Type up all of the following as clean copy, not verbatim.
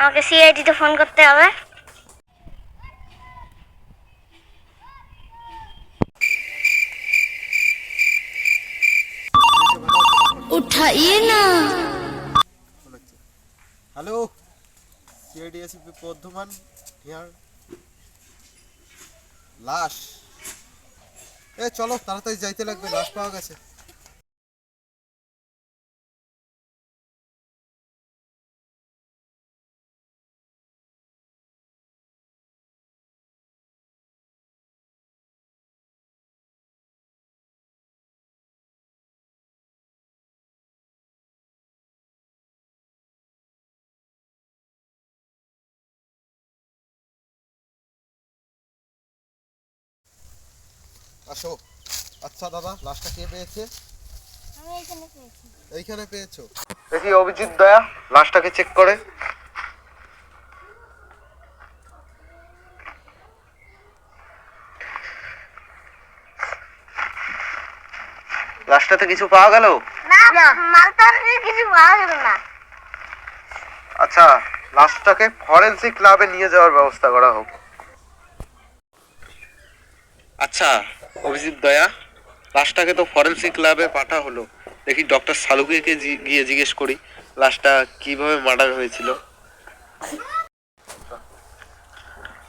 আমাকে সিআইডিতে ফোন করতে হবে। उठाइए ना। Hello, CID ACP Bardhaman here. লাশ, চলো তাড়াতাড়ি যাইতে লাগবে, লাশ পাওয়া গেছে। আসো। আচ্ছা দাদা, লাশটা কে পেয়েছে? আমি এখানে পেয়েছি। এইখানে পেয়েছো? দেখি অভিজিৎ দয়া লাশটাকে চেক করে। লাশটাতে কিছু পাওয়া গেল? না, মালটা কিছু পাওয়া গেল না। আচ্ছা, লাশটাকে ফরেনসিক ল্যাবে নিয়ে যাওয়ার ব্যবস্থা করা হোক। আচ্ছা অভিজিৎ দয়া, লাশটাকে তো ফরেনসিক ল্যাবে পাঠা হলো, দেখি ডক্টর সালুকে গিয়ে জিজ্ঞেস করি লাশটা কিভাবে মার্ডার হয়েছিল।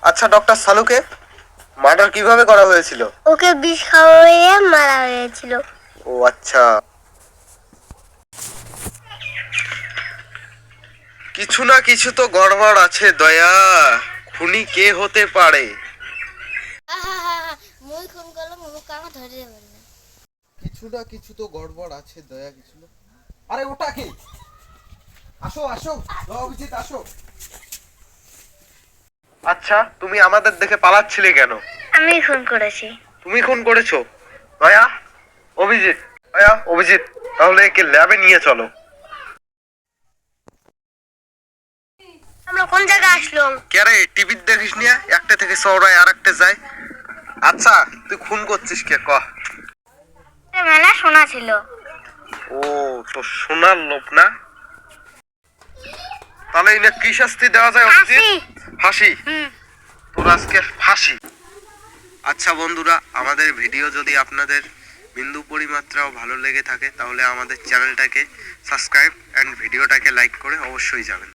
আচ্ছা ডক্টর সালুকে, মার্ডার কিভাবে করা হয়েছিল? ওকে বিষ খাওয়িয়ে মারা হয়েছিল। ও আচ্ছা, কিছু না কিছু তো গড়বড় আছে দয়া। খুনি কে হতে পারে? মুই খুন করলাম, মুখ কামা ধরে যাবেন না। কিছু না কিছু তো গড়বড় আছে দয়া, কিছু না। আরে ওটা কে? আসো আসো, অভিজিৎ আসো। আচ্ছা, তুমি আমাদের দেখে পালাচ্ছিলে কেন? আমি খুন করেছি। তুমি খুন করেছো? দয়া, অভিজিৎ, দয়া, অভিজিৎ, তাহলে একে ল্যাবে নিয়ে চলো। আমরা কোন জায়গায় আসলাম? কে রে, টিভি দেখিস নিয়ে একটা থেকে সরাই আর একটা যায়। আচ্ছা তুই খুন করছিস কে ক? মেলা শোনা ছিল। ও, তো সোনার লোভ না? তাহলে এনে কি শাস্তি দেওয়া যায় অভিজিৎ? ফাঁসি। তোর আজকে ফাঁসি। আচ্ছা বন্ধুরা, আমাদের ভিডিও যদি আপনাদের বিন্দু পরিমাত্রাও ভালো লেগে থাকে তাহলে আমাদের চ্যানেলটাকে সাবস্ক্রাইব এন্ড ভিডিওটাকে লাইক করে অবশ্যই যাবেন।